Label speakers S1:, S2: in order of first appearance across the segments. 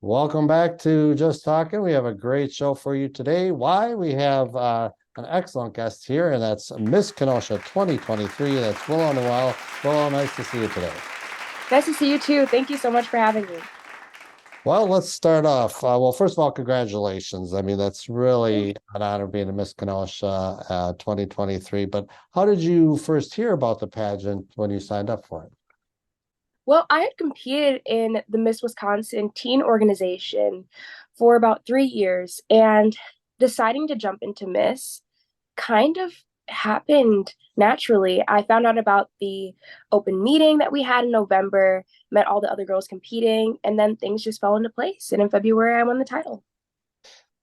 S1: Welcome back to Just Talking. We have a great show for you today. Why? We have an excellent guest here, and that's Miss Kenosha 2023. That's Willow Newell. Willow, nice to see you today.
S2: Nice to see you too. Thank you so much for having me.
S1: Well, let's start off. Well, first of all, congratulations. I mean, that's really an honor being a Miss Kenosha 2023. But how did you first hear about the pageant when you signed up for it?
S2: Well, I had competed in the Miss Wisconsin teen organization for about 3 years, and deciding to jump into Miss kind of happened naturally. I found out about the open meeting that we had in November, met all the other girls competing, and then things just fell into place. And in February, I won the title.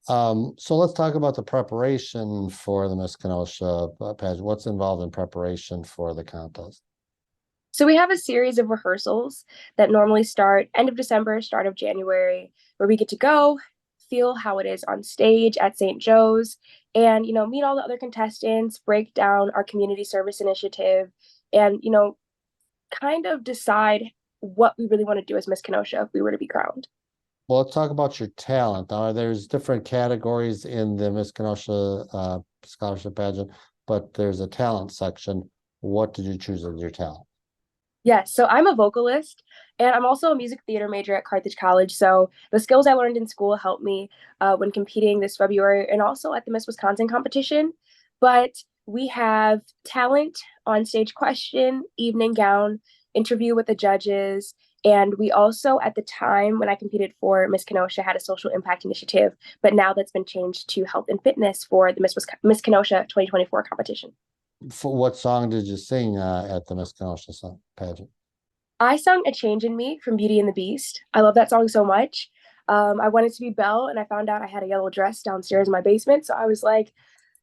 S1: So let's talk about the preparation for the Miss Kenosha pageant. What's involved in preparation for the contest?
S2: So we have a series of rehearsals that normally start end of December, start of January, where we get to go, feel how it is on stage at St. Joe's, and meet all the other contestants, break down our community service initiative, and kind of decide what we really want to do as Miss Kenosha if we were to be crowned.
S1: Well, let's talk about your talent. Now, there's different categories in the Miss Kenosha scholarship pageant, but there's a talent section. What did you choose as your talent?
S2: Yes, so I'm a vocalist and I'm also a music theater major at Carthage College. So the skills I learned in school helped me when competing this February and also at the Miss Wisconsin competition. But we have talent, on stage question, evening gown, interview with the judges. And we also, at the time when I competed for Miss Kenosha, had a social impact initiative, but now that's been changed to health and fitness for the Miss Kenosha 2024 competition.
S1: For what song did you sing at the Miss Kenosha song pageant?
S2: I sung A Change in Me from Beauty and the Beast. I love that song so much. I wanted to be Belle, and I found out I had a yellow dress downstairs in my basement. So I was like,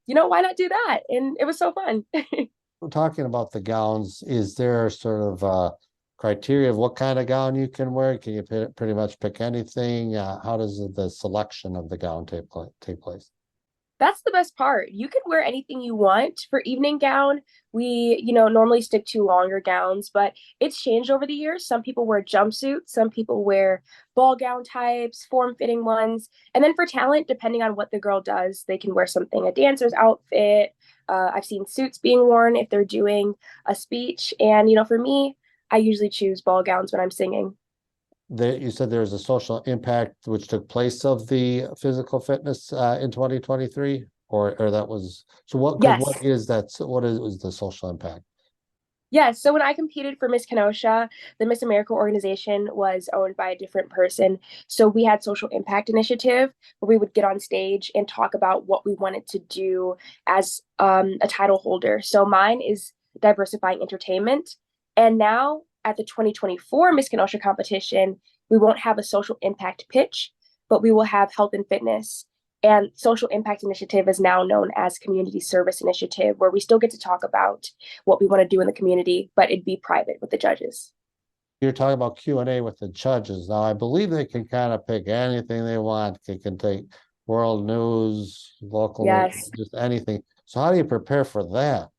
S2: why not do that? And it was so fun.
S1: We're talking about the gowns. Is there sort of criteria of what kind of gown you can wear? Can you pretty much pick anything? How does the selection of the gown take place?
S2: That's the best part. You can wear anything you want for evening gown. We, normally stick to longer gowns, but it's changed over the years. Some people wear jumpsuits, some people wear ball gown types, form-fitting ones. And then for talent, depending on what the girl does, they can wear something, a dancer's outfit. I've seen suits being worn if they're doing a speech. And, for me, I usually choose ball gowns when I'm singing.
S1: You said there was a social impact which took place of the physical fitness in 2023, or that was so what? Because
S2: Yes.
S1: what is that? What is the social impact?
S2: Yes. So when I competed for Miss Kenosha, the Miss America organization was owned by a different person. So we had social impact initiative where we would get on stage and talk about what we wanted to do as a title holder. So mine is diversifying entertainment. And now at the 2024 Miss Kenosha competition, we won't have a social impact pitch, but we will have health and fitness. And social impact initiative is now known as community service initiative, where we still get to talk about what we want to do in the community, but it'd be private with the judges.
S1: You're talking about Q&A with the judges. Now, I believe they can kind of pick anything they want. They can take world news, local news,
S2: Yes.
S1: just anything. So how do you prepare for that?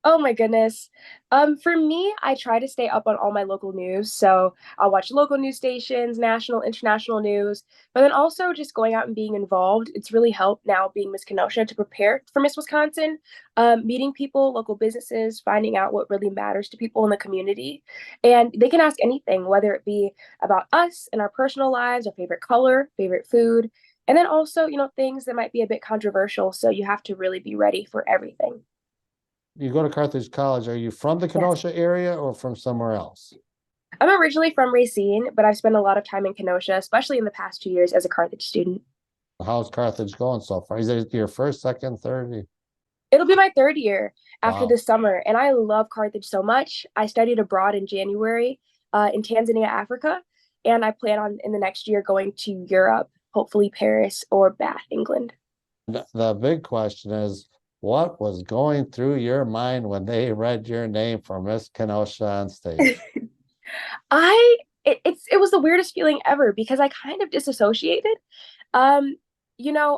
S2: Oh my goodness. For me, I try to stay up on all my local news. So I'll watch local news stations, national, international news, but then also just going out and being involved. It's really helped now being Miss Kenosha to prepare for Miss Wisconsin, meeting people, local businesses, finding out what really matters to people in the community. And they can ask anything, whether it be about us and our personal lives, our favorite color, favorite food, and then also, things that might be a bit controversial. So you have to really be ready for everything.
S1: You go to Carthage College. Are you from the
S2: Yes.
S1: Kenosha area or from somewhere else?
S2: I'm originally from Racine, but I've spent a lot of time in Kenosha, especially in the past 2 years as a Carthage student.
S1: How's Carthage going so far? Is it your first, second, third?
S2: It'll be my third year after
S1: Wow.
S2: this summer, and I love Carthage so much. I studied abroad in January in Tanzania, Africa, and I plan on in the next year going to Europe, hopefully Paris or Bath, England.
S1: The big question is, what was going through your mind when they read your name for Miss Kenosha on stage?
S2: It was the weirdest feeling ever because I kind of disassociated. Um,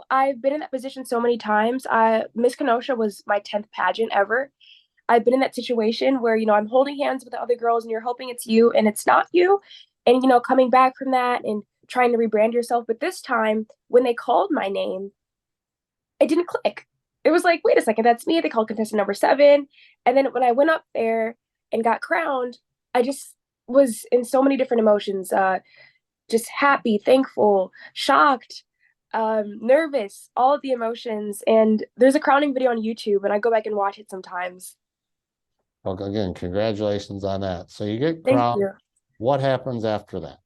S2: I've been in that position so many times. Miss Kenosha was my 10th pageant ever. I've been in that situation where, I'm holding hands with the other girls and you're hoping it's you and it's not you. And, coming back from that and trying to rebrand yourself. But this time, when they called my name, it didn't click. It was like, wait a second, that's me. They called contestant number 7. And then when I went up there and got crowned, I just was in so many different emotions, just happy, thankful, shocked, nervous, all of the emotions. And there's a crowning video on YouTube, and I go back and watch it sometimes.
S1: Well, again, congratulations on that. So you get
S2: Thank
S1: crowned.
S2: you.
S1: What happens after that?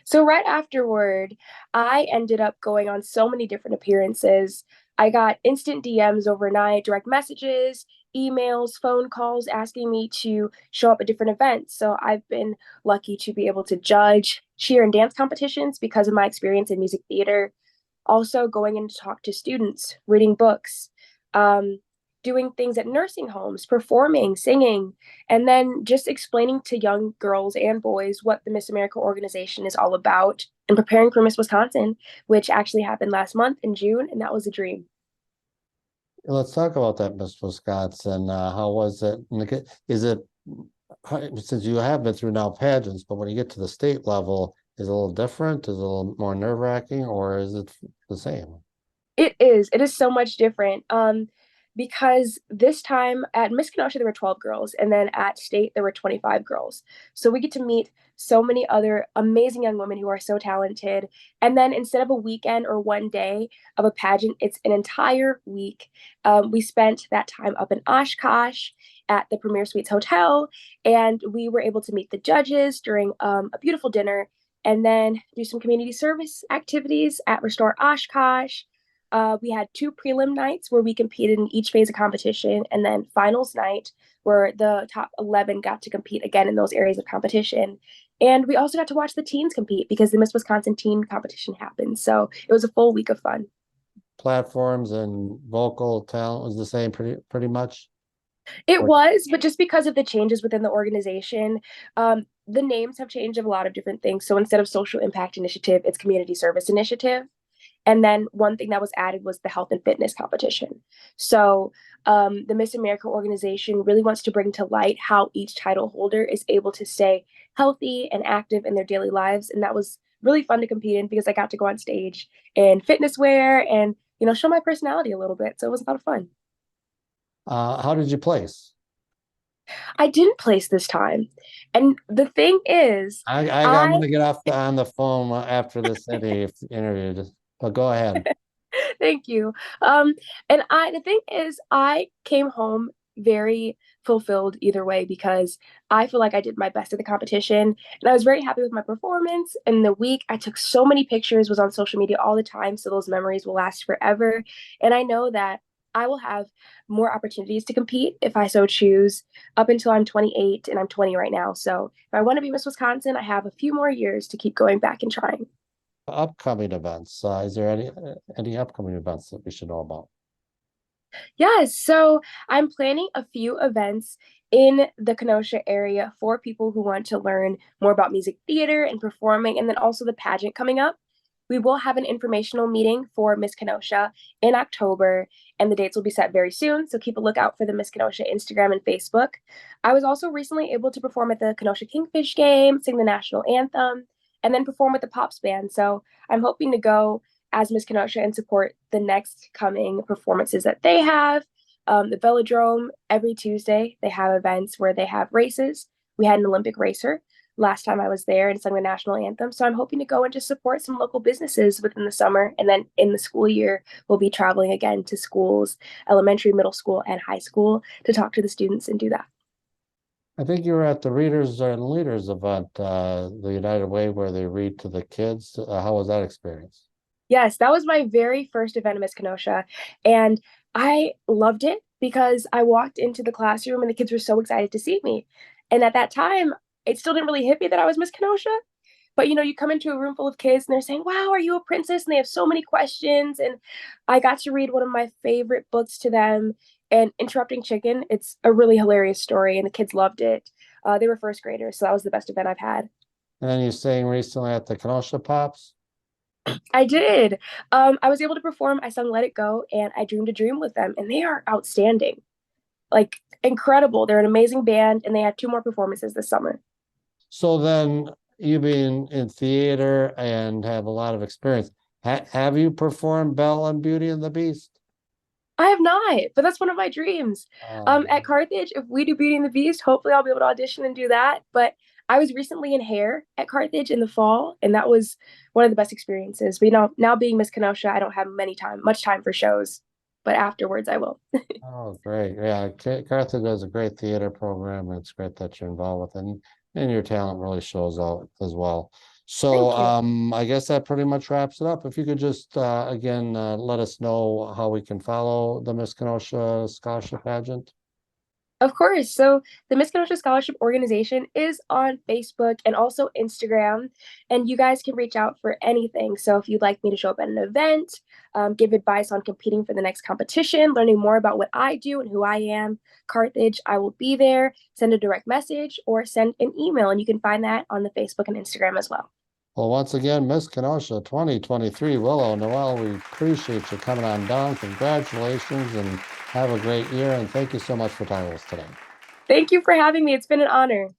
S2: So right afterward, I ended up going on so many different appearances. I got instant DMs overnight, direct messages, emails, phone calls asking me to show up at different events. So I've been lucky to be able to judge cheer and dance competitions because of my experience in music theater. Also going in to talk to students, reading books, um, doing things at nursing homes, performing, singing, and then just explaining to young girls and boys what the Miss America organization is all about and preparing for Miss Wisconsin, which actually happened last month in June, and that was a dream.
S1: Let's talk about that, Miss Wisconsin. How was it? Is it, since you have been through now pageants, but when you get to the state level, is it a little different? Is it a little more nerve-wracking, or is it the same?
S2: It is. It is so much different. Because this time at Miss Kenosha there were 12 girls, and then at state there were 25 girls. So we get to meet so many other amazing young women who are so talented. And then instead of a weekend or one day of a pageant, it's an entire week. We spent that time up in Oshkosh at the Premier Suites Hotel, and we were able to meet the judges during a beautiful dinner, and then do some community service activities at Restore Oshkosh. We had 2 prelim nights where we competed in each phase of competition, and then finals night where the top 11 got to compete again in those areas of competition. And we also got to watch the teens compete because the Miss Wisconsin teen competition happened. So it was a full week of fun.
S1: Platforms and vocal talent was the same pretty much?
S2: It
S1: Or
S2: was, but just because of the changes within the organization, the names have changed of a lot of different things. So instead of social impact initiative, it's community service initiative. And then one thing that was added was the health and fitness competition. So the Miss America organization really wants to bring to light how each title holder is able to stay healthy and active in their daily lives. And that was really fun to compete in because I got to go on stage in fitness wear and, show my personality a little bit. So it was a lot of fun.
S1: how did you place?
S2: I didn't place this time. And the thing is,
S1: I'm
S2: I
S1: gonna get off on the phone after this interview, but go ahead.
S2: thank you. And the thing is, I came home very fulfilled either way because I feel like I did my best at the competition and I was very happy with my performance. And the week I took so many pictures, was on social media all the time, so those memories will last forever. And I know that I will have more opportunities to compete if I so choose up until I'm 28 and I'm 20 right now. So if I want to be Miss Wisconsin, I have a few more years to keep going back and trying.
S1: Upcoming events. Is there any upcoming events that we should know about?
S2: Yes, so I'm planning a few events in the Kenosha area for people who want to learn more about music theater and performing, and then also the pageant coming up. We will have an informational meeting for Miss Kenosha in October, and the dates will be set very soon. So keep a lookout for the Miss Kenosha Instagram and Facebook. I was also recently able to perform at the Kenosha Kingfish game, sing the national anthem, and then perform with the Pops band. So I'm hoping to go as Miss Kenosha and support the next coming performances that they have. The Velodrome, every Tuesday, they have events where they have races. We had an Olympic racer last time I was there and sung the national anthem. So I'm hoping to go and just support some local businesses within the summer. And then in the school year, we'll be traveling again to schools, elementary, middle school, and high school to talk to the students and do that.
S1: I think you were at the Readers and Leaders event, the United Way, where they read to the kids. How was that experience?
S2: Yes, that was my very first event at Miss Kenosha. And I loved it because I walked into the classroom and the kids were so excited to see me. And at that time, it still didn't really hit me that I was Miss Kenosha. But you come into a room full of kids and they're saying, "Wow, are you a princess?" And they have so many questions. And I got to read one of my favorite books to them, and Interrupting Chicken. It's a really hilarious story, and the kids loved it. They were first graders, so that was the best event I've had.
S1: And then you sang recently at the Kenosha Pops.
S2: I did. I was able to perform. I sung Let It Go and I Dreamed a Dream with them, and they are outstanding. Like incredible. They're an amazing band, and they had 2 more performances this summer.
S1: So then you being in theater and have a lot of experience, have you performed Belle and Beauty and the Beast?
S2: I have not, but that's one of my dreams. At
S1: Um,
S2: Carthage, if we do Beauty and the Beast, hopefully I'll be able to audition and do that. But I was recently in Hair at Carthage in the fall, and that was one of the best experiences. But now being Miss Kenosha, I don't have much time for shows, but afterwards I will.
S1: oh, great. Yeah, Carthage has a great theater program, and it's great that you're involved with it, and your talent really shows out as well. So,
S2: Thank you.
S1: I guess that pretty much wraps it up. If you could just, again, let us know how we can follow the Miss Kenosha Scholarship Pageant.
S2: Of course. So the Miss Kenosha Scholarship Organization is on Facebook and also Instagram, and you guys can reach out for anything. So if you'd like me to show up at an event, give advice on competing for the next competition, learning more about what I do and who I am, Carthage, I will be there. Send a direct message or send an email, and you can find that on the Facebook and Instagram as well.
S1: Well, once again, Miss Kenosha 2023, Willow Newell, we appreciate you coming on down. Congratulations and have a great year. And thank you so much for talking with us today.
S2: Thank you for having me. It's been an honor.